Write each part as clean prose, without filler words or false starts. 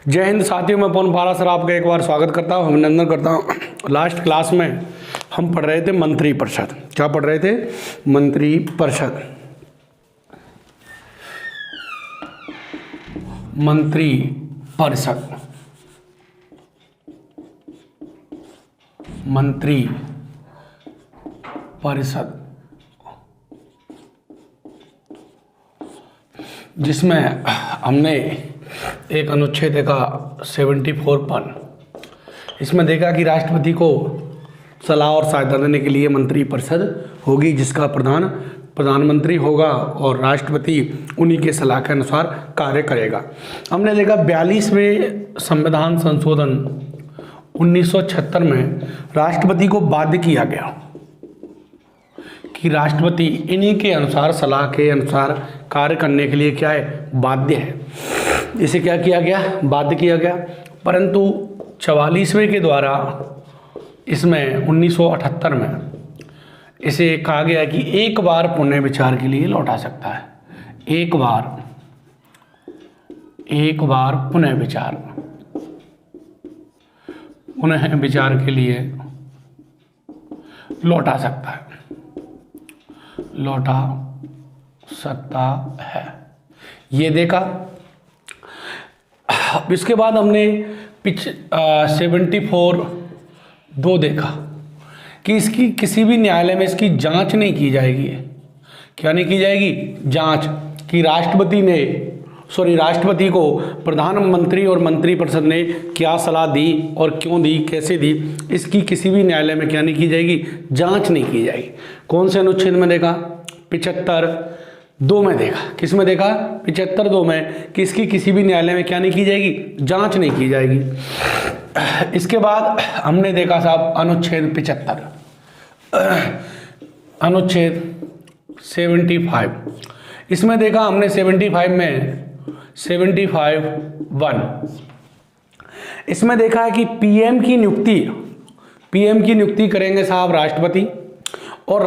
जय हिंद साथियों, मैं पवन पारा सर आपका एक बार स्वागत करता हूँ, अभिनंदन करता हूँ। लास्ट क्लास में हम पढ़ रहे थे मंत्री परिषद। क्या पढ़ रहे थे? मंत्री परिषद। मंत्री परिषद, मंत्री परिषद, जिसमें हमने एक अनुच्छेद देखा 74 पर। इसमें देखा कि राष्ट्रपति को सलाह और सहायता देने के लिए मंत्री परिषद होगी, जिसका प्रधानमंत्री होगा और राष्ट्रपति उन्हीं के सलाह के अनुसार कार्य करेगा। हमने देखा 42वें संविधान संशोधन 1976 में राष्ट्रपति को बाध्य किया गया कि राष्ट्रपति इन्हीं के अनुसार, सलाह के अनुसार कार्य करने के लिए क्या है, बाध्य है। इसे क्या किया गया? बाध्य किया गया। परंतु 44वें के द्वारा इसमें 1978 में इसे कहा गया कि एक बार पुनः विचार के लिए लौटा सकता है। एक बार पुनः विचार के लिए लौटा सकता है। ये देखा। इसके बाद हमने 74(2) देखा कि इसकी किसी भी न्यायालय में इसकी जांच नहीं की जाएगी। क्या नहीं की जाएगी? जांच। कि राष्ट्रपति को प्रधानमंत्री और मंत्रिपरिषद ने क्या सलाह दी और क्यों दी, कैसे दी, इसकी किसी भी न्यायालय में क्या नहीं की जाएगी? जांच नहीं की जाएगी। कौन से अनुच्छेद में देखा? 75(2) में देखा। किस में देखा? 75(2) में कि इसकी किसी भी न्यायालय में क्या नहीं की जाएगी? जांच नहीं की जाएगी। इसके बाद हमने देखा साहब अनुच्छेद 75, अनुच्छेद 75। इसमें देखा हमने 75 में 75(1) इसमें देखा है कि पीएम की नियुक्ति करेंगे साहब राष्ट्रपति, और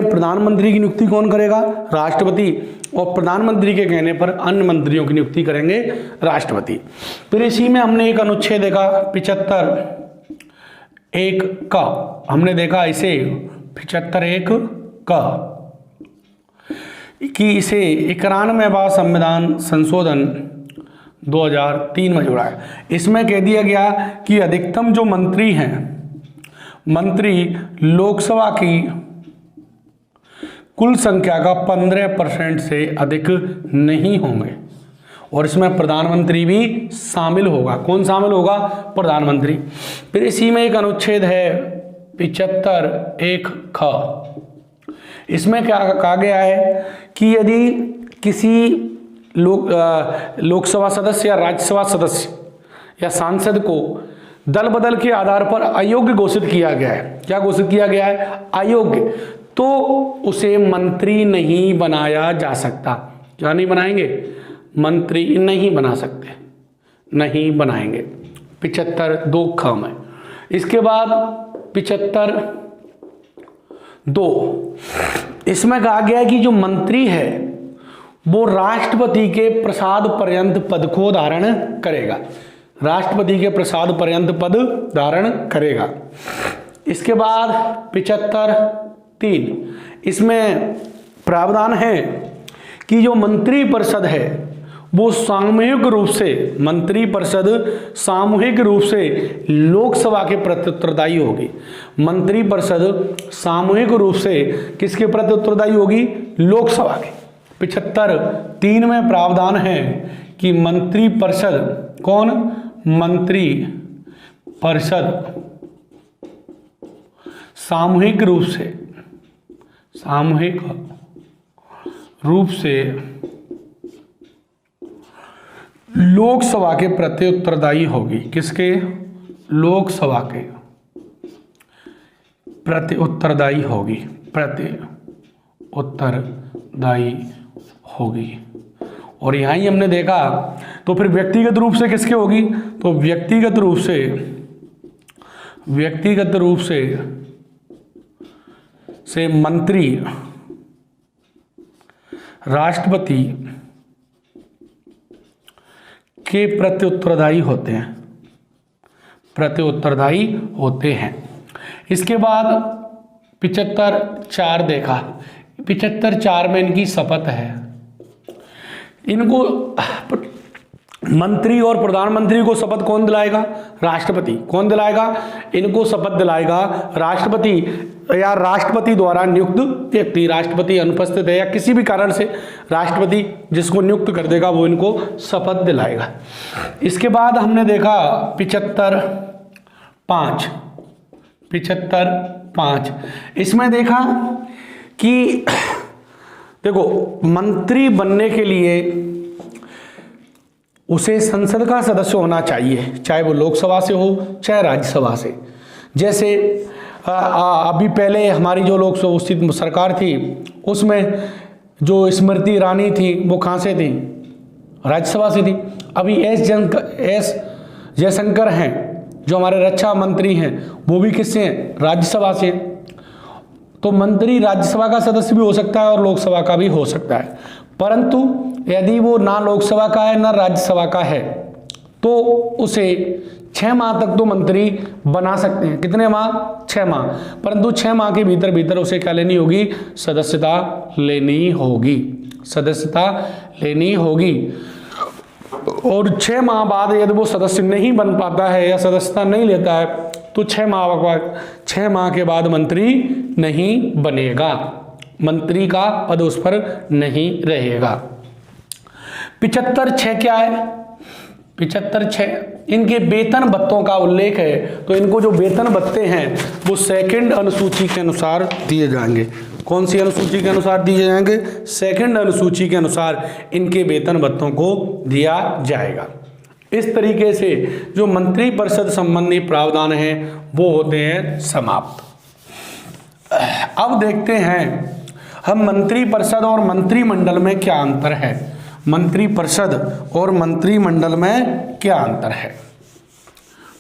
प्रधानमंत्री की नियुक्ति कौन करेगा? राष्ट्रपति, और प्रधानमंत्री के कहने पर अन्य मंत्रियों की नियुक्ति करेंगे राष्ट्रपति। फिर इसी में हमने एक अनुच्छेद देखा 75(1) का। हमने देखा इसे 75(1) का कि इसे 91वां संविधान संशोधन 2003 में जोड़ा है। इसमें कह दिया गया कि अधिकतम जो मंत्री लोकसभा की कुल संख्या का 15% से अधिक नहीं होंगे, और इसमें प्रधानमंत्री भी शामिल होगा। कौन शामिल होगा? प्रधानमंत्री। फिर इसी में एक अनुच्छेद है 75(1) ख। इसमें क्या कहा गया है कि यदि किसी लोकसभा सदस्य या राज्यसभा सदस्य या सांसद को दल बदल के आधार पर अयोग्य घोषित किया गया है। क्या घोषित किया गया है? अयोग्य। तो उसे मंत्री नहीं बनाया जा सकता। क्या नहीं बनाएंगे? मंत्री नहीं बना सकते, नहीं बनाएंगे। 75(2) ख में। इसके बाद 75(2) इसमें कहा गया है कि जो मंत्री है वो राष्ट्रपति के प्रसाद पर्यंत पद को धारण करेगा। राष्ट्रपति के प्रसाद पर्यंत पद धारण करेगा। इसके बाद 75(3) इसमें प्रावधान है कि जो मंत्री परिषद है वो सामूहिक रूप से लोकसभा के प्रति उत्तरदायी होगी। मंत्री परिषद सामूहिक रूप से किसके प्रति उत्तरदायी होगी? लोकसभा के। 75(3) में प्रावधान है कि मंत्री परिषद मंत्री परिषद सामूहिक रूप से लोकसभा के प्रति उत्तरदायी होगी। किसके? लोकसभा के प्रति उत्तरदायी होगी। और यहाँ ही हमने देखा। तो फिर व्यक्तिगत रूप से किसके होगी? तो व्यक्तिगत रूप से मंत्री राष्ट्रपति के प्रत्युत्तरदायी होते हैं, प्रत्युत्तरदायी होते हैं। इसके बाद 75(4) देखा, 75(4) में इनकी शपथ है। इनको मंत्री और प्रधानमंत्री को शपथ कौन दिलाएगा? राष्ट्रपति। कौन दिलाएगा? इनको शपथ दिलाएगा राष्ट्रपति या राष्ट्रपति द्वारा नियुक्त व्यक्ति। राष्ट्रपति अनुपस्थित है या किसी भी कारण से राष्ट्रपति जिसको नियुक्त कर देगा वो इनको शपथ दिलाएगा। इसके बाद हमने देखा 75(5), इसमें देखा कि देखो मंत्री बनने के लिए उसे संसद का सदस्य होना चाहिए, चाहे वो लोकसभा से हो चाहे राज्यसभा से। जैसे अभी पहले हमारी जो लोकसभा सरकार थी उसमें जो स्मृति ईरानी थी वो कहाँ से थी? राज्यसभा से थी। अभी एस जयशंकर हैं जो हमारे रक्षा मंत्री हैं वो भी किससे हैं? राज्यसभा से। तो मंत्री राज्यसभा का सदस्य भी हो सकता है और लोकसभा का भी हो सकता है, परंतु यदि वो ना लोकसभा का है ना राज्यसभा का है तो उसे 6 माह तक तो मंत्री बना सकते हैं। कितने माह? 6 माह। परंतु 6 माह के भीतर भीतर उसे क्या लेनी होगी? सदस्यता लेनी होगी, सदस्यता लेनी होगी। और 6 माह बाद यदि वो सदस्य नहीं बन पाता है या सदस्यता नहीं लेता है तो 6 माह के बाद मंत्री नहीं बनेगा, मंत्री का पद उस पर नहीं रहेगा। 75(6) क्या है? 75(6) इनके वेतन भत्तों का उल्लेख है। तो इनको जो वेतन भत्ते हैं वो 2nd अनुसूची के अनुसार दिए जाएंगे। कौन सी अनुसूची के अनुसार दिए जाएंगे? 2nd अनुसूची के अनुसार इनके वेतन भत्तों को दिया जाएगा। इस तरीके से जो मंत्रिपरिषद संबंधी प्रावधान हैं वो होते हैं समाप्त। अब देखते हैं हम मंत्रिपरिषद और मंत्रिमंडल में क्या अंतर है। मंत्रिपरिषद और मंत्रिमंडल में क्या अंतर है?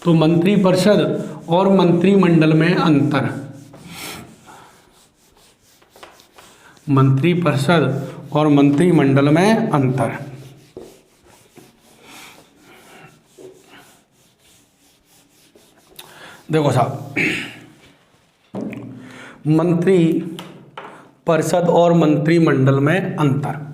तो मंत्रिपरिषद और मंत्रिमंडल में अंतर, मंत्रिपरिषद और मंत्रिमंडल में अंतर। देखो साहब, मंत्री परिषद और मंत्रिमंडल में अंतर।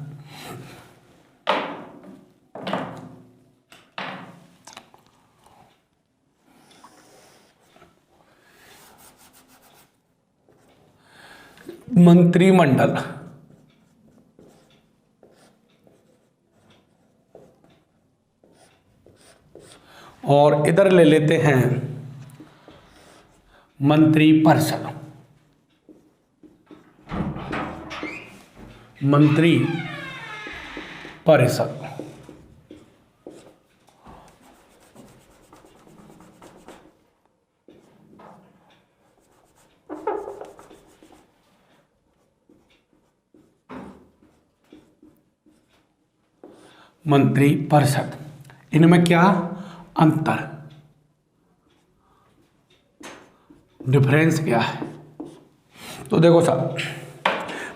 मंत्रिमंडल और इधर ले लेते हैं मंत्रिपरिषद। मंत्री परिषद मंत्री परिषद, इनमें क्या अंतर, डिफरेंस क्या है? तो देखो साहब,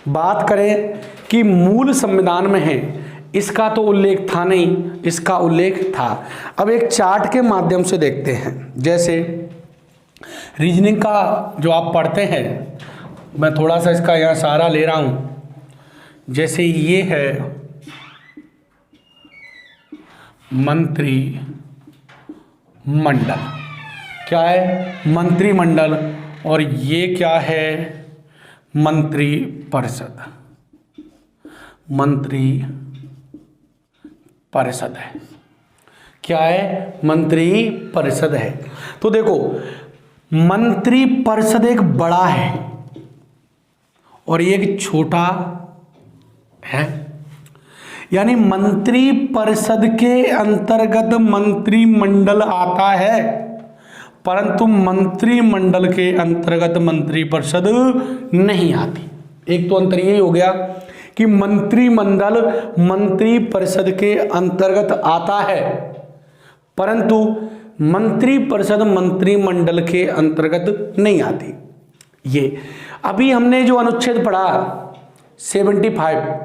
बात करें कि मूल संविधान में है, इसका तो उल्लेख था नहीं, इसका उल्लेख था। अब एक चार्ट के माध्यम से देखते हैं। जैसे रीजनिंग का जो आप पढ़ते हैं, मैं थोड़ा सा इसका यहाँ सहारा ले रहा हूँ। जैसे ये है मंत्री मंडल, क्या है? मंत्रिमंडल। और ये क्या है? मंत्री परिषद, मंत्री परिषद है। क्या है? मंत्री परिषद है। तो देखो, मंत्री परिषद एक बड़ा है और एक छोटा है, यानी मंत्री परिषद के अंतर्गत मंत्रिमंडल आता है, परंतु मंत्रिमंडल के अंतर्गत मंत्री परिषद नहीं आती। एक तो अंतर यही हो गया कि मंत्रिमंडल मंत्री परिषद के अंतर्गत आता है, परंतु मंत्री परिषद मंत्रिमंडल के अंतर्गत नहीं आती। ये अभी हमने जो अनुच्छेद पढ़ा 74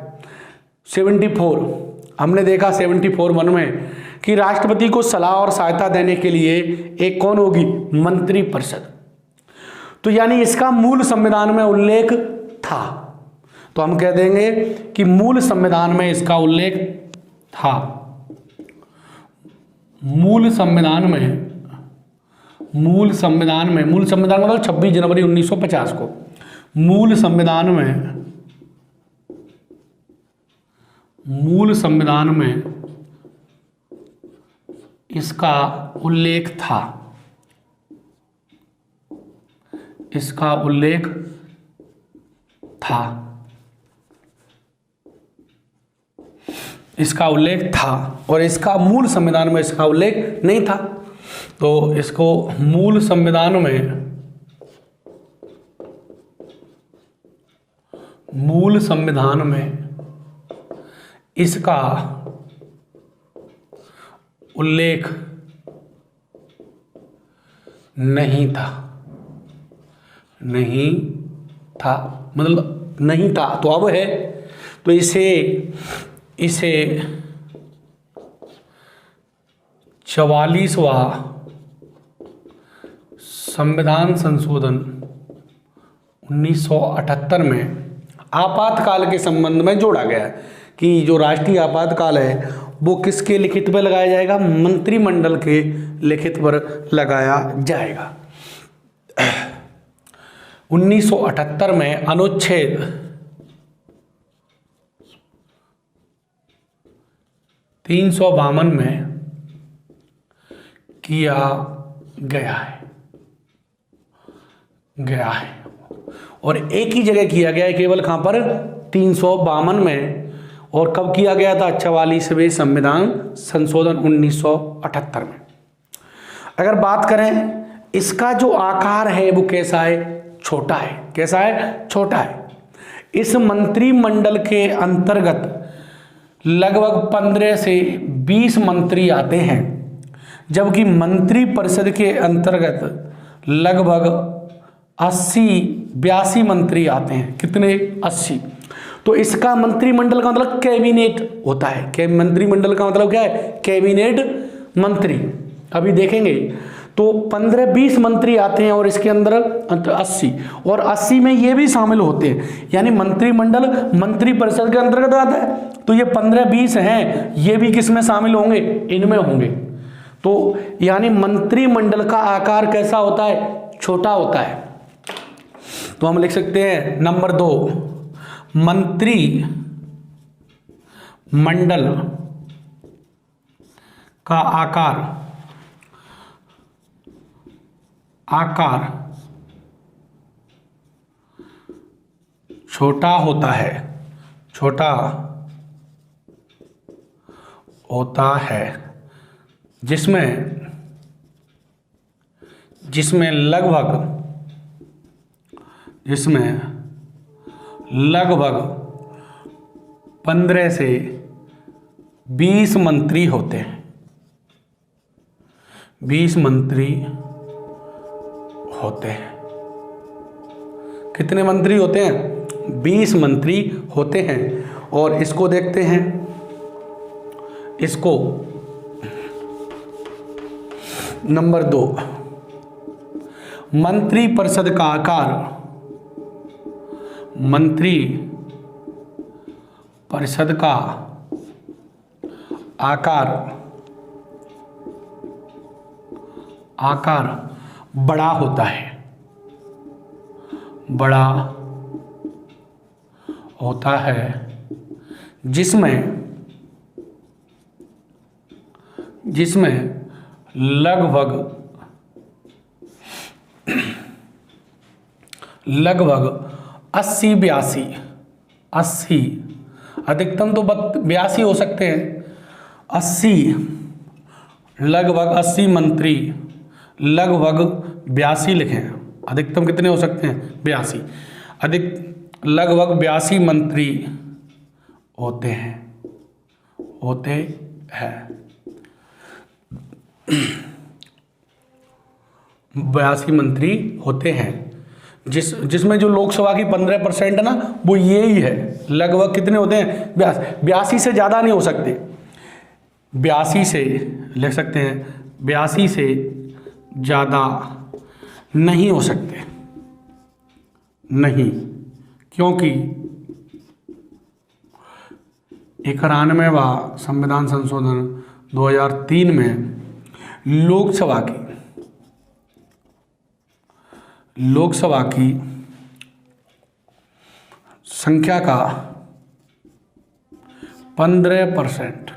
हमने देखा 74(1) में कि राष्ट्रपति को सलाह और सहायता देने के लिए एक कौन होगी, मंत्रिपरिषद। तो यानी इसका मूल संविधान में उल्लेख था, तो हम कह देंगे कि मूल संविधान में इसका उल्लेख था। मूल संविधान मतलब 26 जनवरी 1950 को मूल संविधान में इसका उल्लेख था, इसका उल्लेख था और इसका मूल संविधान में इसका उल्लेख नहीं था। तो इसको मूल संविधान में इसका उल्लेख नहीं था, मतलब नहीं था। तो अब है, तो इसे 44वां संविधान संशोधन 1978 में आपातकाल के संबंध में जोड़ा गया कि जो राष्ट्रीय आपातकाल है वो किसके लिखित पर लगाया जाएगा, मंत्रिमंडल के लिखित पर लगाया जाएगा। 1978 में अनुच्छेद 352 में किया गया है और एक ही जगह किया गया है, केवल कहाँ पर, 352 में। और कब किया गया था, 44वें संविधान संशोधन 1978 में। अगर बात करें इसका जो आकार है वो कैसा है, छोटा है। कैसा है, छोटा है। इस मंत्रिमंडल के अंतर्गत लगभग 15 से 20 मंत्री आते हैं, जबकि मंत्रिपरिषद के अंतर्गत लगभग 82 मंत्री आते हैं। कितने, 80। तो इसका मंत्रिमंडल का मतलब कैबिनेट होता है। मंत्रिमंडल का मतलब क्या है, कैबिनेट मंत्री। अभी देखेंगे तो 15-20 मंत्री आते हैं और इसके अंदर 80, और 80 में ये भी शामिल होते हैं, यानी मंत्रिमंडल मंत्रिपरिषद के अंतर्गत आता है। तो ये 15-20 हैं, ये भी किस में शामिल होंगे, इनमें होंगे। तो यानी मंत्रिमंडल का आकार कैसा होता है, छोटा होता है। तो हम लिख सकते हैं नंबर 2, मंत्रिमंडल का आकार छोटा होता है, जिसमें लगभग 15 से 20 मंत्री होते हैं। 20 मंत्री होते हैं। कितने मंत्री होते हैं, 20 मंत्री होते हैं। और इसको देखते हैं, इसको नंबर 2, मंत्रिपरिषद का आकार, मंत्रिपरिषद का आकार बड़ा होता है, जिसमें लगभग 80 अधिकतम तो 82 हो सकते हैं, 80 लगभग 80 मंत्री, लगभग 82 लिखें। अधिकतम कितने हो सकते हैं, 82। लगभग 82 मंत्री होते हैं 82 मंत्री होते हैं, जिसमें जो लोकसभा की 15% है ना, वो ये ही है। लगभग कितने होते हैं, 82 से ज़्यादा नहीं हो सकते। 82 से लिख सकते हैं 82 से ज़्यादा नहीं हो सकते, नहीं, क्योंकि 91वां संविधान संशोधन 2003 में लोकसभा की संख्या का 15%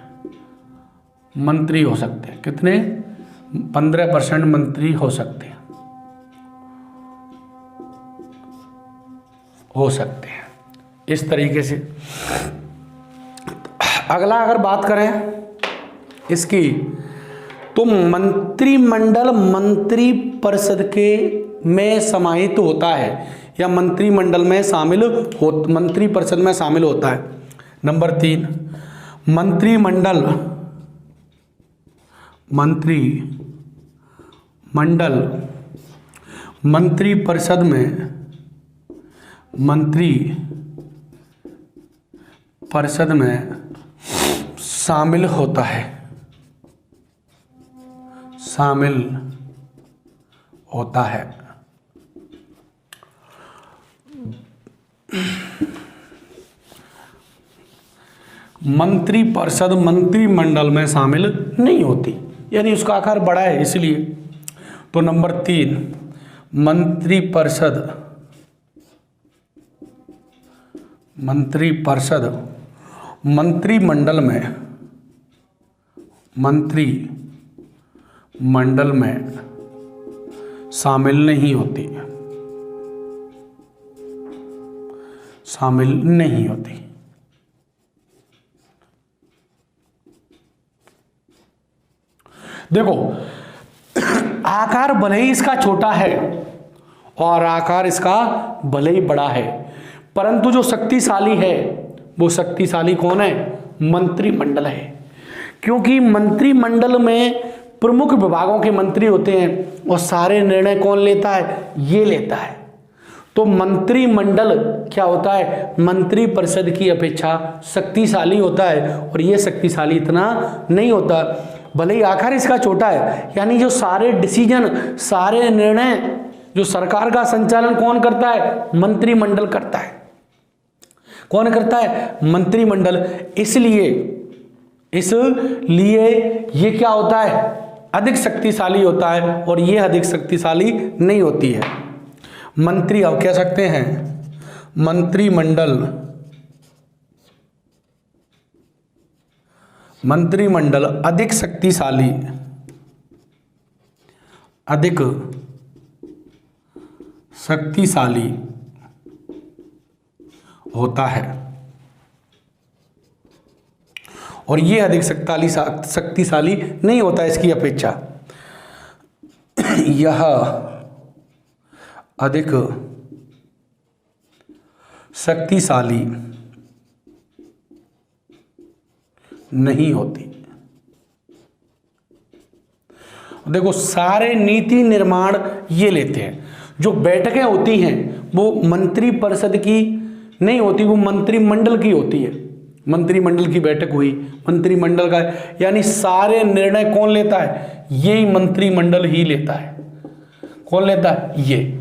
मंत्री हो सकते हैं। कितने? 15% मंत्री हो सकते हैं, इस तरीके से। अगला अगर बात करें इसकी, तो मंत्रिमंडल मंत्री परिषद के में समाहित होता है या मंत्रिमंडल में मंत्री परिषद में शामिल होता है। नंबर 3, मंत्रिमंडल मंत्री परिषद में शामिल होता है, मंत्री परिषद मंत्रिमंडल में शामिल नहीं होती, यानी उसका आकार बड़ा है इसलिए। तो नंबर 3, मंत्री परिषद मंत्रिमंडल में शामिल नहीं होती, देखो आकार भले ही इसका छोटा है और आकार इसका भले ही बड़ा है, परंतु जो शक्तिशाली है वो शक्तिशाली कौन है? मंत्रिमंडल है। क्योंकि मंत्रिमंडल में प्रमुख विभागों के मंत्री होते हैं और सारे निर्णय कौन लेता है? ये लेता है। तो मंत्रिमंडल क्या होता है? मंत्री परिषद की अपेक्षा शक्तिशाली होता है, और ये शक्तिशाली इतना नहीं होता, भले ही आकार इसका छोटा है। यानी जो सारे डिसीजन, सारे निर्णय, जो सरकार का संचालन कौन करता है? मंत्रिमंडल करता है। कौन करता है? मंत्रिमंडल। इसलिए ये क्या होता है? अधिक शक्तिशाली होता है, और ये अधिक शक्तिशाली नहीं होती है। मंत्री, आप कह सकते हैं मंत्रिमंडल अधिक शक्तिशाली होता है, और ये अधिक शक्तिशाली नहीं होता इसकी अपेक्षा। यह अधिक शक्तिशाली नहीं होती। देखो सारे नीति निर्माण ये लेते हैं, जो बैठकें होती हैं वो मंत्री परिषद की नहीं होती, वो मंत्रिमंडल की होती है। मंत्रिमंडल की बैठक हुई, मंत्रिमंडल का, यानी सारे निर्णय कौन लेता है? यही मंत्रिमंडल ही लेता है। कौन लेता है? ये।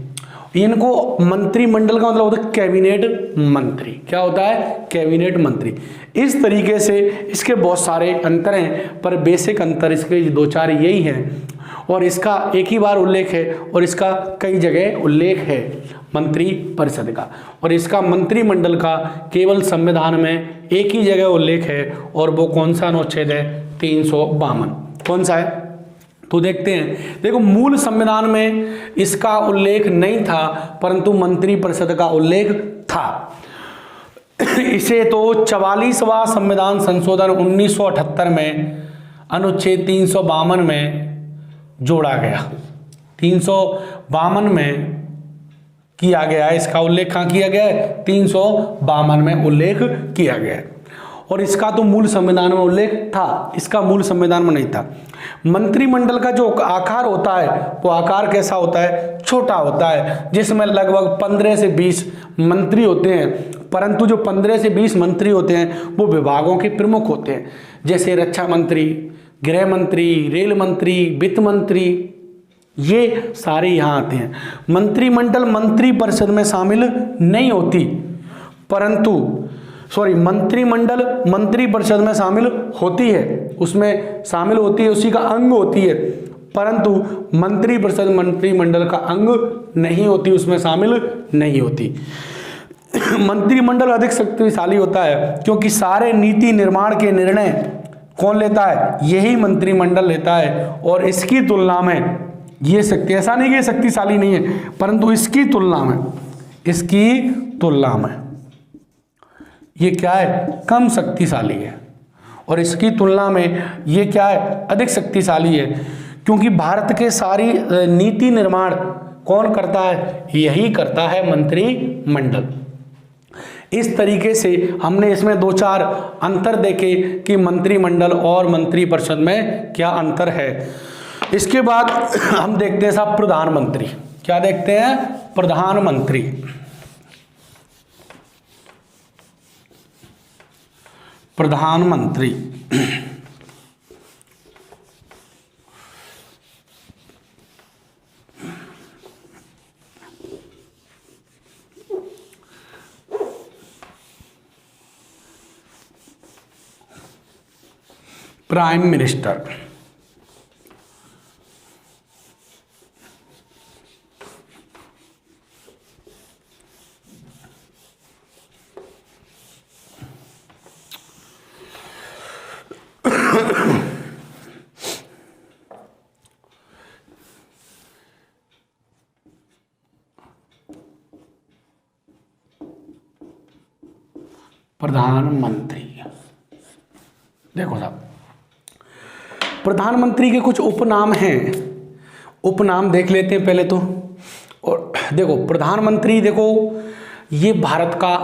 इनको मंत्रिमंडल का मतलब होता है कैबिनेट मंत्री। क्या होता है? कैबिनेट मंत्री। इस तरीके से इसके बहुत सारे अंतर हैं, पर बेसिक अंतर इसके 2-4 यही हैं, और इसका एक ही बार उल्लेख है और इसका कई जगह उल्लेख है मंत्री परिषद का, और इसका मंत्रिमंडल का केवल संविधान में एक ही जगह उल्लेख है, और वो कौन सा अनुच्छेद है? 352। कौन सा है? तो देखते हैं। देखो मूल संविधान में इसका उल्लेख नहीं था, परंतु मंत्री परिषद का उल्लेख था। इसे तो 44वां संविधान संशोधन 1978 में अनुच्छेद 352 में जोड़ा गया। 352 में किया गया है। इसका उल्लेख कहाँ किया गया है? 352 में उल्लेख किया गया है, और इसका तो मूल संविधान में उल्लेख था, इसका मूल संविधान में नहीं था। मंत्रिमंडल का जो आकार होता है वो आकार कैसा होता है? छोटा होता है, जिसमें लगभग 15 से 20 मंत्री होते हैं। परंतु जो 15 से 20 मंत्री होते हैं वो विभागों के प्रमुख होते हैं, जैसे रक्षा मंत्री, गृह मंत्री, रेल मंत्री, वित्त मंत्री, ये सारे यहाँ आते हैं। मंत्रिमंडल मंत्रिपरिषद में शामिल नहीं होती, मंत्रिमंडल मंत्रिपरिषद में शामिल होती है, उसमें शामिल होती है, उसी का अंग होती है, परंतु मंत्रिपरिषद मंत्रिमंडल का अंग नहीं होती, उसमें शामिल नहीं होती। मंत्रिमंडल अधिक शक्तिशाली होता है क्योंकि सारे नीति निर्माण के निर्णय कौन लेता है? यही मंत्रिमंडल लेता है। और इसकी तुलना में ये शक्ति, ऐसा नहीं कि ये शक्तिशाली नहीं है, परंतु इसकी तुलना में ये क्या है? कम शक्तिशाली है। और इसकी तुलना में ये क्या है? अधिक शक्तिशाली है, क्योंकि भारत के सारी नीति निर्माण कौन करता है? यही करता है मंत्रिमंडल। इस तरीके से हमने इसमें 2-4 अंतर देखे कि मंत्रिमंडल और मंत्रिपरिषद में क्या अंतर है। इसके बाद हम देखते हैं साहब प्रधानमंत्री। क्या देखते हैं? प्रधानमंत्री। प्रधानमंत्री प्राइम मिनिस्टर। प्रधानमंत्री, देखो साहब, प्रधानमंत्री के कुछ उपनाम हैं, उपनाम देख लेते हैं पहले तो। और देखो प्रधानमंत्री, देखो ये भारत का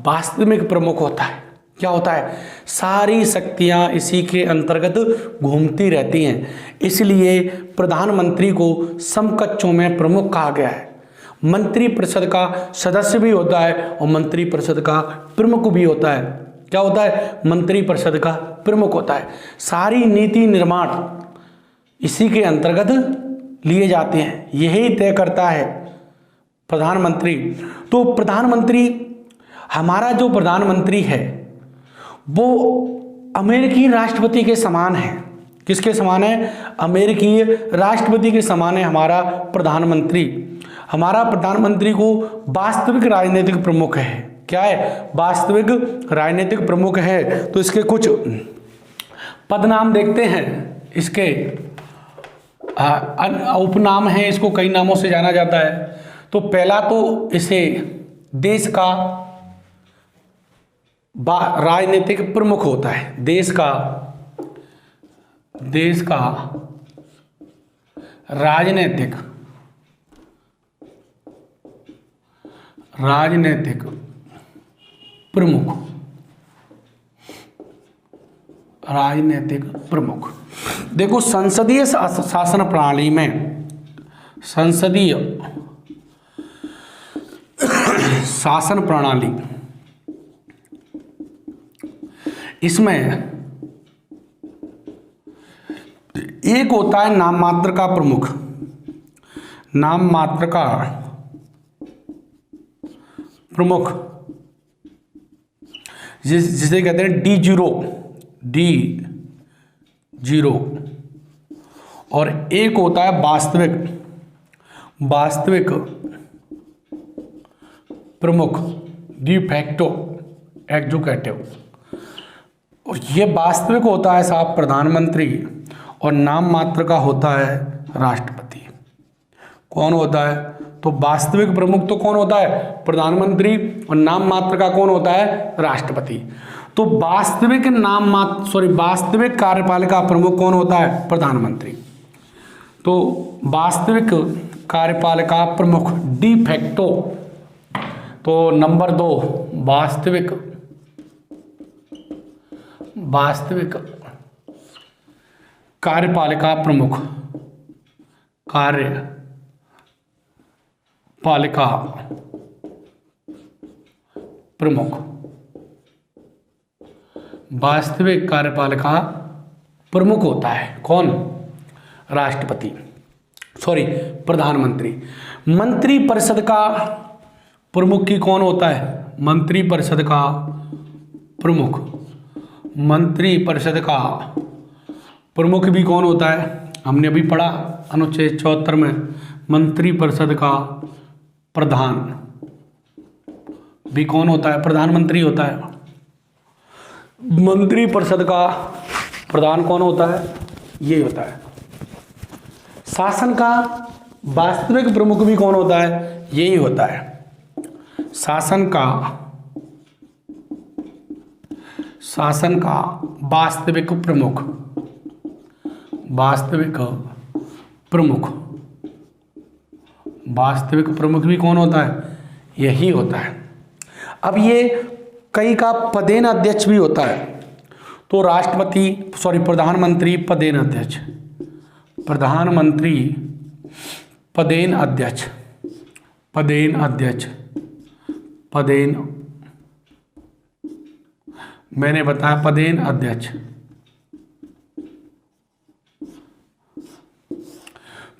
वास्तविक प्रमुख होता है। क्या होता है? सारी शक्तियां इसी के अंतर्गत घूमती रहती हैं, इसलिए प्रधानमंत्री को समकक्षों में प्रमुख कहा गया है। मंत्रिपरिषद का सदस्य भी होता है और मंत्रिपरिषद का प्रमुख भी होता है। क्या होता है? मंत्रिपरिषद का प्रमुख होता है। सारी नीति निर्माण इसी के अंतर्गत लिए जाते हैं, यही तय करता है प्रधानमंत्री। तो प्रधानमंत्री, हमारा जो प्रधानमंत्री है वो अमेरिकी राष्ट्रपति के समान है। किसके समान है? अमेरिकी राष्ट्रपति के समान है हमारा प्रधानमंत्री। हमारा प्रधानमंत्री को वास्तविक राजनीतिक प्रमुख है। क्या है? वास्तविक राजनीतिक प्रमुख है। तो इसके कुछ पद नाम देखते हैं। इसके उपनाम हैं, इसको कई नामों से जाना जाता है। तो पहला तो इसे देश का राजनीतिक प्रमुख होता है। देश का राजनीतिक प्रमुख, राजनीतिक प्रमुख। देखो संसदीय शासन प्रणाली में, संसदीय शासन प्रणाली, इसमें एक होता है नाम मात्र का प्रमुख, नाम मात्र का प्रमुख, जिसे कहते हैं D0, और एक होता है वास्तविक प्रमुख, डी फैक्टो एग्जीक्यूटिव। और ये वास्तविक होता है साहब प्रधानमंत्री, और नाम मात्र का होता है राष्ट्रपति। कौन होता है? तो वास्तविक प्रमुख तो कौन होता है? प्रधानमंत्री, और नाम मात्र का कौन होता है? राष्ट्रपति। तो वास्तविक कार्यपालिका प्रमुख कौन होता है? प्रधानमंत्री। तो वास्तविक कार्यपालिका प्रमुख डी फैक्टो। तो नंबर 2 वास्तविक कार्यपालिका प्रमुख, कार्यपालिका प्रमुख, वास्तविक कार्यपालिका प्रमुख होता है कौन? राष्ट्रपति, सॉरी प्रधानमंत्री। मंत्रिपरिषद का प्रमुख की कौन होता है? मंत्रिपरिषद का प्रमुख, मंत्रिपरिषद का प्रमुख भी कौन होता है? हमने अभी पढ़ा अनुच्छेद 74 में, मंत्रिपरिषद का प्रधान भी कौन होता है? प्रधानमंत्री होता है। मंत्रिपरिषद का प्रधान कौन होता है? ये होता है। शासन का वास्तविक प्रमुख भी कौन होता है? यही होता है। शासन का वास्तविक प्रमुख, वास्तविक प्रमुख भी कौन होता है? यही होता है। अब ये कई का पदेन अध्यक्ष भी होता है। तो प्रधानमंत्री पदेन अध्यक्ष, मैंने बताया पदेन अध्यक्ष।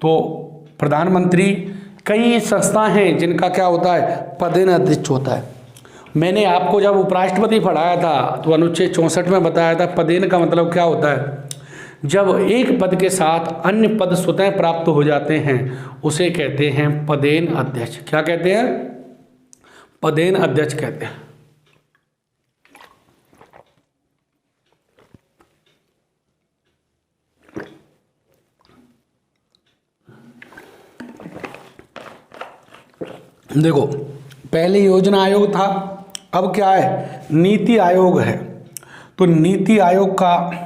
तो प्रधानमंत्री, कई संस्थाएं हैं जिनका क्या होता है? पदेन अध्यक्ष होता है। मैंने आपको जब उपराष्ट्रपति पढ़ाया था तो अनुच्छेद 64 में बताया था पदेन का मतलब क्या होता है? जब एक पद के साथ अन्य पद स्वतः प्राप्त हो जाते हैं उसे कहते हैं पदेन अध्यक्ष। क्या कहते हैं? पदेन अध्यक्ष कहते हैं। देखो, पहले योजना आयोग था, अब क्या है? नीति आयोग है। तो नीति आयोग का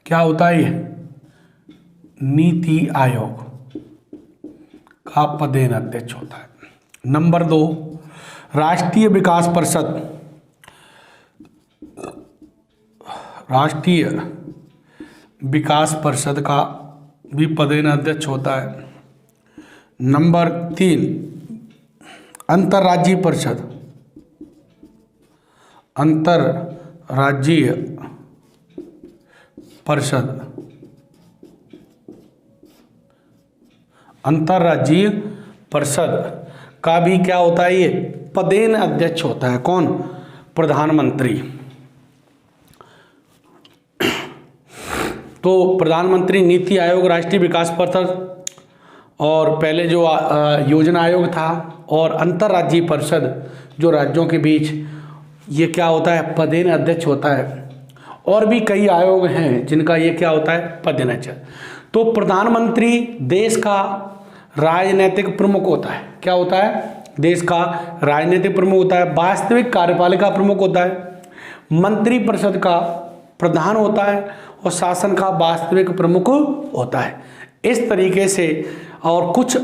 क्या होता है? नीति आयोग का पदेन अध्यक्ष होता है। नंबर 2, राष्ट्रीय विकास परिषद, राष्ट्रीय विकास परिषद का भी पदेन अध्यक्ष होता है। नंबर 3, अंतर्राज्यीय परिषद, अंतर्राज्यीय परिषद, अंतर्राज्यीय परिषद का भी क्या होता है? ये पदेन अध्यक्ष होता है। कौन? प्रधानमंत्री। तो प्रधानमंत्री, नीति आयोग, राष्ट्रीय विकास परिषद और पहले जो योजना आयोग था और अंतर्राज्यीय परिषद जो राज्यों के बीच, ये क्या होता है? पदेन अध्यक्ष होता है। और भी कई आयोग हैं जिनका ये क्या होता है? पदेन अध्यक्ष। तो प्रधानमंत्री देश का राजनीतिक प्रमुख होता है। क्या होता है? देश का राजनीतिक प्रमुख होता है। वास्तविक कार्यपालिका प्रमुख होता है। मंत्रिपरिषद का प्रधान होता है और शासन का वास्तविक प्रमुख होता है। इस तरीके से, और कुछ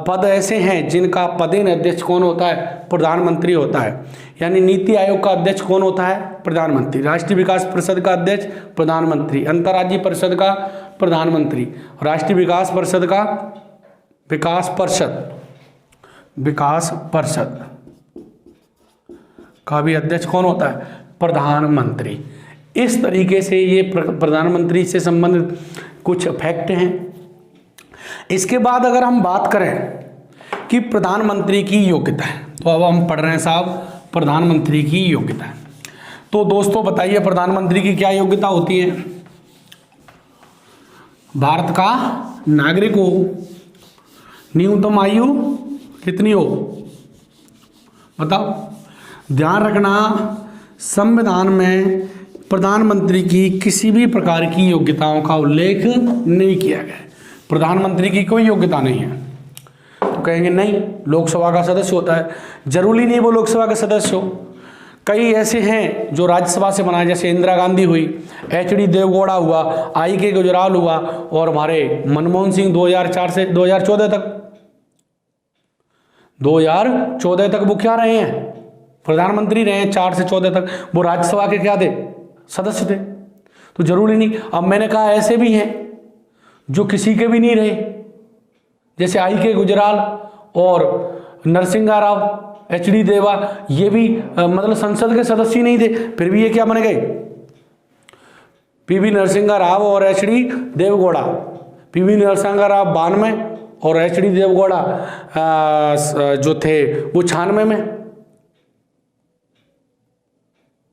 पद ऐसे हैं जिनका पदेन अध्यक्ष कौन होता है? प्रधानमंत्री होता है। यानी नीति आयोग का अध्यक्ष कौन होता है? प्रधानमंत्री। राष्ट्रीय विकास परिषद का अध्यक्ष प्रधानमंत्री। अंतर्राज्यीय परिषद का प्रधानमंत्री। राष्ट्रीय विकास परिषद का विकास परिषद का भी अध्यक्ष कौन होता है? प्रधानमंत्री। इस तरीके से ये प्रधानमंत्री से संबंधित कुछ फैक्ट हैं। इसके बाद अगर हम बात करें कि प्रधानमंत्री की योग्यता है, तो अब हम पढ़ रहे हैं साहब प्रधानमंत्री की योग्यता है। तो दोस्तों बताइए प्रधानमंत्री की क्या योग्यता होती है? भारत का नागरिक हो, न्यूनतम आयु कितनी हो बताओ। ध्यान रखना, संविधान में प्रधानमंत्री की किसी भी प्रकार की योग्यताओं का उल्लेख नहीं किया गया है। प्रधानमंत्री की कोई योग्यता नहीं है। तो कहेंगे नहीं, लोकसभा का सदस्य होता है। जरूरी नहीं वो लोकसभा का सदस्य हो। कई ऐसे हैं जो राज्यसभा से बनाए, जैसे इंदिरा गांधी हुई, HD देवगौड़ा हुआ, IK गुजराल हुआ, और हमारे मनमोहन सिंह 2004 से 2014 तक वो क्या रहे हैं? प्रधानमंत्री रहे हैं 4 से 14 तक। वो राज्यसभा के क्या थे? सदस्य थे। तो जरूरी नहीं। अब मैंने कहा ऐसे भी हैं जो किसी के भी नहीं रहे, जैसे IK गुजराल और नरसिंहा राव HD देवा, ये भी मतलब संसद के सदस्य नहीं थे, फिर भी ये क्या बन गए, PV नरसिंहा राव और HD देवगौड़ा। PV नरसिंहा राव 92 और HD देवगौड़ा जो थे वो 96 में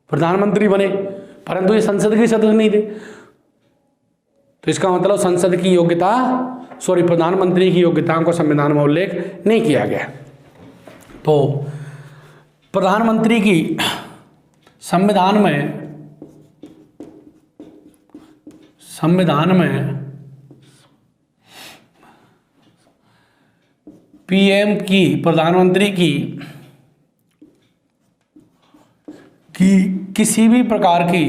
प्रधानमंत्री बने, परंतु ये संसद के सदस्य नहीं थे। तो इसका मतलब संसद की योग्यता, प्रधानमंत्री की योग्यताओं को संविधान में उल्लेख नहीं किया गया। तो प्रधानमंत्री की संविधान में PM की, प्रधानमंत्री की किसी भी प्रकार की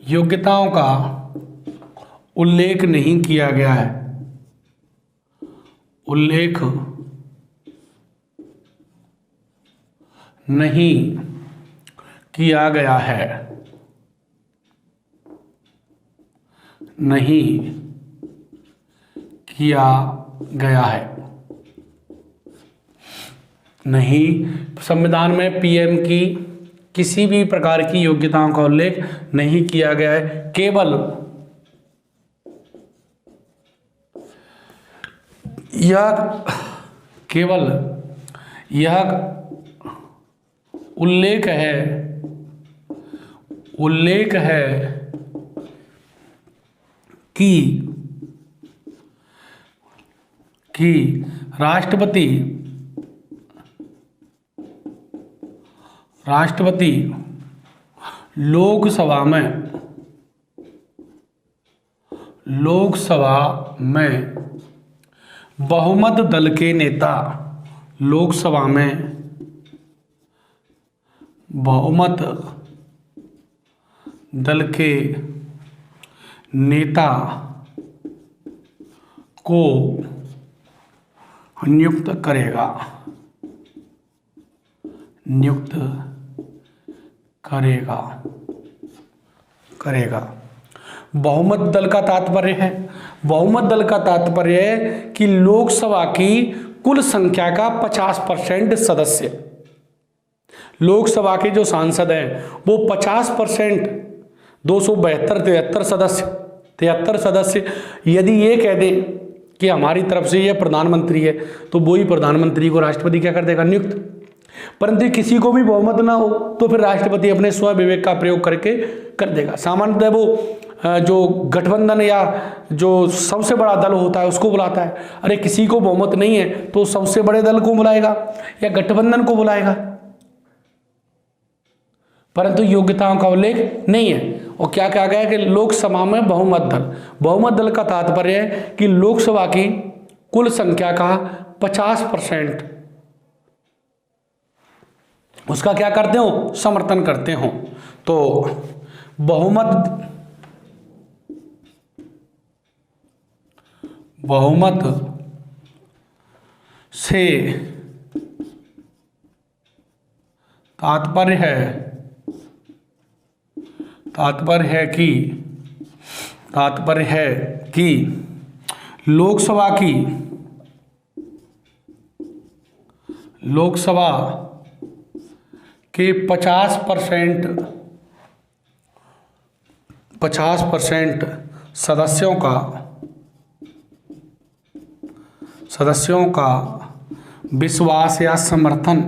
योग्यताओं का उल्लेख नहीं किया गया है, उल्लेख नहीं किया गया है, नहीं किया गया है, नहीं, संविधान में PM की किसी भी प्रकार की योग्यताओं का उल्लेख नहीं किया गया है। केवल यह उल्लेख है कि राष्ट्रपति लोकसभा में बहुमत दल के नेता, लोकसभा में बहुमत दल के नेता को नियुक्त करेगा, बहुमत दल का तात्पर्य है कि लोकसभा की कुल संख्या का 50% सदस्य, लोकसभा के जो सांसद हैं वो 50%, 272 73 सदस्य यदि ये कह दें कि हमारी तरफ से ये प्रधानमंत्री है, तो वही प्रधानमंत्री को राष्ट्रपति क्या कर देगा, नियुक्त। परंतु किसी को भी बहुमत ना हो तो फिर राष्ट्रपति अपने स्व विवेक का प्रयोग करके कर देगा। सामान्यतः वो जो गठबंधन या जो सबसे बड़ा दल होता है उसको बुलाता है। अरे किसी को बहुमत नहीं है तो सबसे बड़े दल को बुलाएगा या गठबंधन को बुलाएगा, परंतु योग्यताओं का उल्लेख नहीं है। और क्या कहा गया कि लोकसभा में बहुमत दल का तात्पर्य है कि लोकसभा की कुल संख्या का 50% उसका क्या करते हो, समर्थन करते हो। तो बहुमत से तात्पर्य है कि लोकसभा के 50% सदस्यों का विश्वास या समर्थन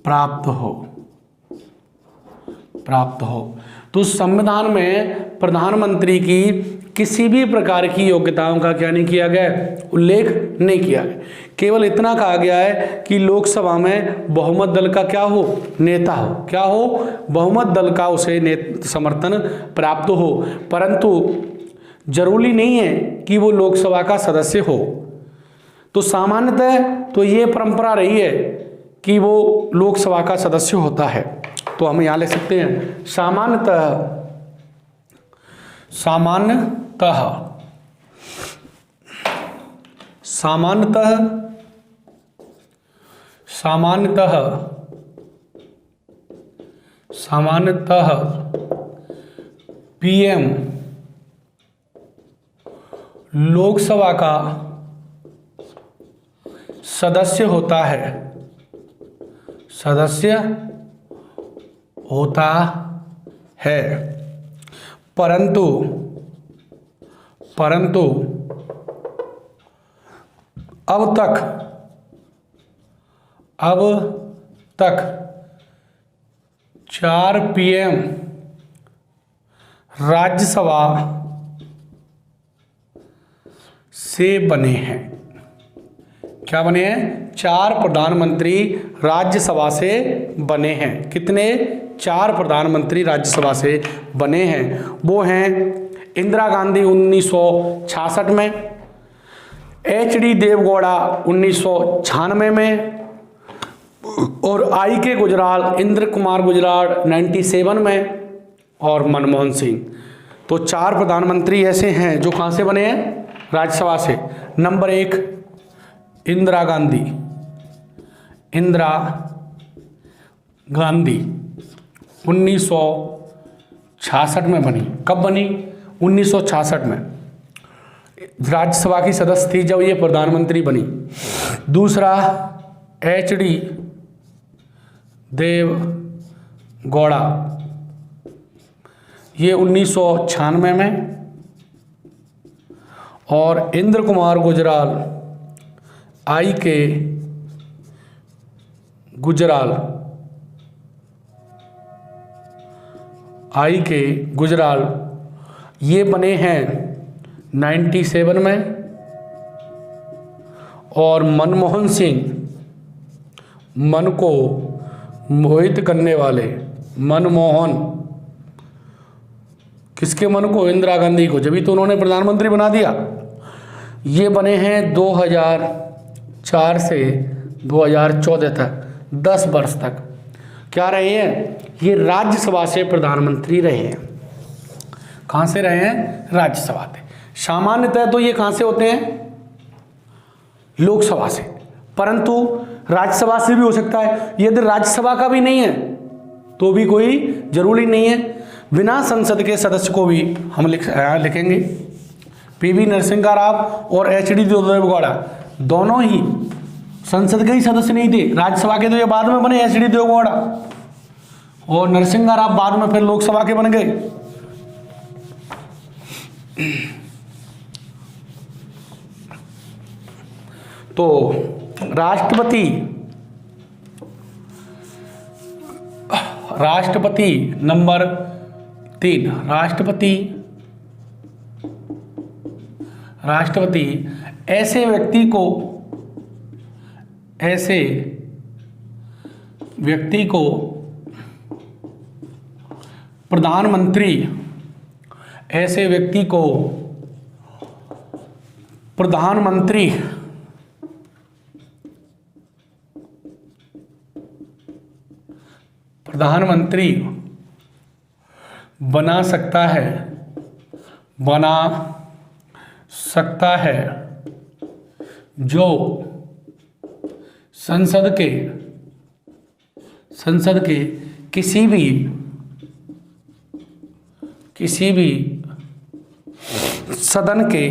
प्राप्त हो। तो संविधान में प्रधानमंत्री की किसी भी प्रकार की योग्यताओं का क्या नहीं किया गया, उल्लेख नहीं किया गया। केवल इतना कहा गया है कि लोकसभा में बहुमत दल का क्या हो, नेता हो, बहुमत दल का उसे समर्थन प्राप्त हो। परंतु जरूरी नहीं है कि वो लोकसभा का सदस्य हो। तो सामान्यतः तो ये परंपरा रही है कि वो लोकसभा का सदस्य होता है। तो हम यहाँ लिख सकते हैं सामान्यतः पीएम लोकसभा का सदस्य होता है, परंतु अब तक 4 पीएम राज्यसभा से बने हैं। क्या बने हैं? 4 प्रधानमंत्री राज्यसभा से बने हैं। कितने? 4 प्रधानमंत्री राज्यसभा से बने हैं। वो हैं इंदिरा गांधी 1966 में, HD देवगौड़ा 1996 में, और I.K. गुजराल, इंद्र कुमार गुजराल 97 में, और मनमोहन सिंह। तो 4 प्रधानमंत्री ऐसे हैं जो कहाँ से बने हैं? राज्यसभा से। नंबर 1 इंदिरा गांधी 1966 में बनी। कब बनी? 1966 में राज्यसभा की सदस्य थी जब ये प्रधानमंत्री बनी। दूसरा HD देवगौड़ा, ये 1996 में, और इंद्र कुमार गुजराल I.K. गुजराल ये बने हैं 97 में, और मनमोहन सिंह, मन को मोहित करने वाले मनमोहन, किसके मन को? इंदिरा गांधी को, जब तो उन्होंने प्रधानमंत्री बना दिया। ये बने हैं 2004 से 2014 तक, 10 वर्ष तक क्या रहे हैं? ये राज्यसभा से प्रधानमंत्री रहे हैं। कहाँ से रहे हैं? राज्यसभा से। सामान्यतः तो ये कहाँ से होते हैं? लोकसभा से, परंतु राज्यसभा से भी हो सकता है। यदि राज्यसभा का भी नहीं है तो भी कोई जरूरी नहीं है। बिना संसद के सदस्य को भी हम लिखेंगे। PV नरसिम्हा राव और HD देवगौड़ा दोनों ही संसद के ही सदस्य नहीं थे, राज्यसभा के तो ये बाद में बने। HD देवगौड़ा और नरसिम्हा राव बाद में फिर लोकसभा के बन गए। तो राष्ट्रपति नंबर 3, राष्ट्रपति ऐसे व्यक्ति को प्रधानमंत्री बना सकता है जो संसद के किसी भी सदन के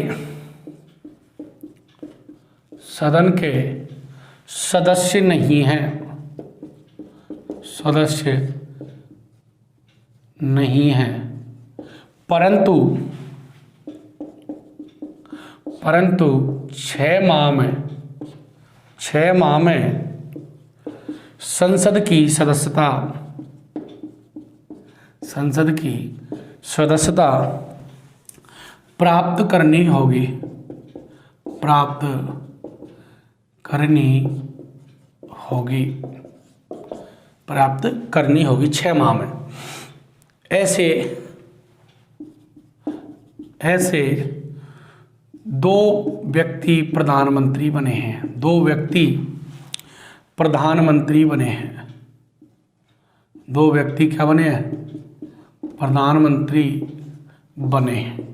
सदस्य नहीं हैं, परंतु 6 माह में संसद की सदस्यता प्राप्त करनी होगी 6 माह में। ऐसे 2 व्यक्ति प्रधानमंत्री बने हैं। 2 व्यक्ति प्रधानमंत्री बने हैं। 2 व्यक्ति क्या बने हैं? प्रधानमंत्री बने हैं।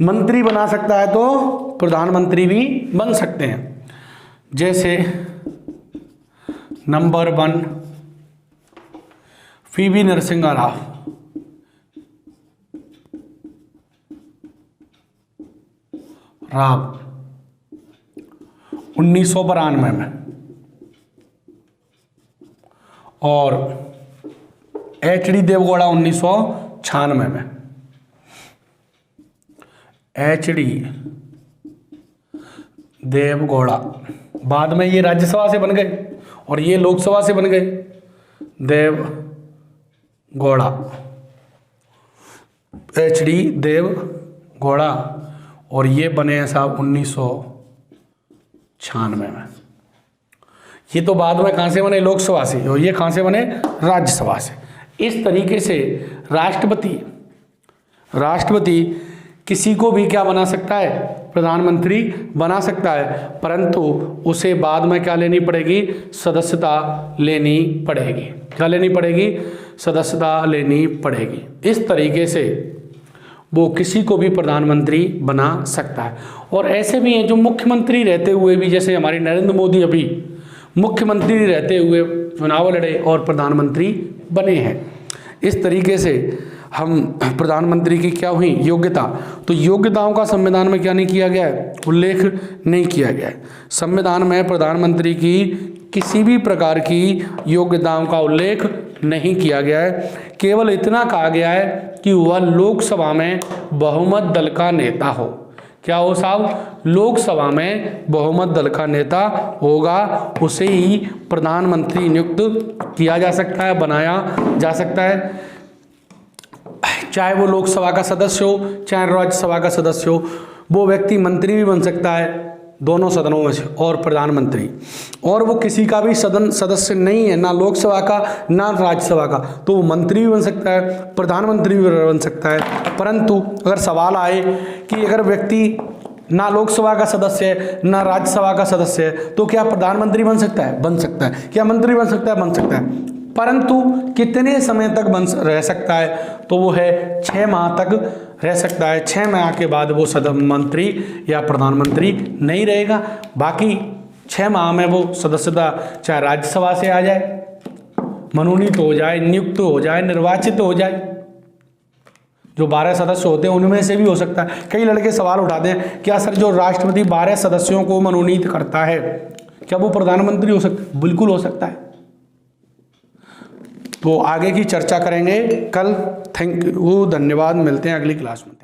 मंत्री बना सकता है तो प्रधानमंत्री भी बन सकते हैं। जैसे नंबर 1 पीवी नरसिम्हा राव, राव 1992 में, और एच.डी. देवगौड़ा 1996 में। एच.डी. देवगौड़ा बाद में ये राज्यसभा से बन गए और ये लोकसभा से बन गए। देवगौड़ा, एच.डी. देवगौड़ा, और ये बने हैं साहब 1996 में। ये तो बाद में कहाँ से बने? लोकसभा से। और ये कहाँ से बने? राज्यसभा से। इस तरीके से राष्ट्रपति किसी को भी क्या बना सकता है? प्रधानमंत्री बना सकता है, परंतु उसे बाद में क्या लेनी पड़ेगी? सदस्यता लेनी पड़ेगी। क्या लेनी पड़ेगी? सदस्यता लेनी पड़ेगी। इस तरीके से वो किसी को भी प्रधानमंत्री बना सकता है। और ऐसे भी हैं जो मुख्यमंत्री रहते हुए भी, जैसे हमारे नरेंद्र मोदी अभी मुख्यमंत्री रहते हुए चुनाव लड़े और प्रधानमंत्री बने हैं। इस तरीके से हम प्रधानमंत्री की क्या हुई? योग्यता। तो योग्यताओं का संविधान में क्या नहीं किया गया है? उल्लेख नहीं किया गया है। संविधान में प्रधानमंत्री की किसी भी प्रकार की योग्यताओं का उल्लेख नहीं किया गया है। केवल इतना कहा गया है कि वह लोकसभा में बहुमत दल का नेता हो। क्या हो साहब? लोकसभा में बहुमत दल का नेता होगा, उसे ही प्रधानमंत्री नियुक्त किया जा सकता है, बनाया जा सकता है। चाहे वो लोकसभा का सदस्य हो, चाहे राज्यसभा का सदस्य हो, वो व्यक्ति मंत्री भी बन सकता है दोनों सदनों में से, और प्रधानमंत्री। और वो किसी का भी सदन सदस्य नहीं है, ना लोकसभा का ना राज्यसभा का, तो वो मंत्री भी बन सकता है, प्रधानमंत्री भी बन सकता है। परंतु अगर सवाल आए कि अगर व्यक्ति ना लोकसभा का सदस्य है ना राज्यसभा का सदस्य है, तो क्या प्रधानमंत्री बन सकता है? बन सकता है। क्या मंत्री बन सकता है? बन सकता है। परंतु कितने समय तक रह सकता है? तो वो है 6 माह तक रह सकता है। 6 माह के बाद वो मंत्री या प्रधानमंत्री नहीं रहेगा। बाकी 6 माह में वो सदस्यता चाहे राज्यसभा से आ जाए, मनोनीत हो जाए, नियुक्त हो जाए, निर्वाचित हो जाए। जो 12 सदस्य होते हैं उनमें से भी हो सकता है। कई लड़के सवाल उठाते हैं, क्या सर जो राष्ट्रपति 12 सदस्यों को मनोनीत करता है, क्या वो प्रधानमंत्री हो सकता है? बिल्कुल हो सकता है। तो आगे की चर्चा करेंगे कल। थैंक यू, धन्यवाद। मिलते हैं अगली क्लास में।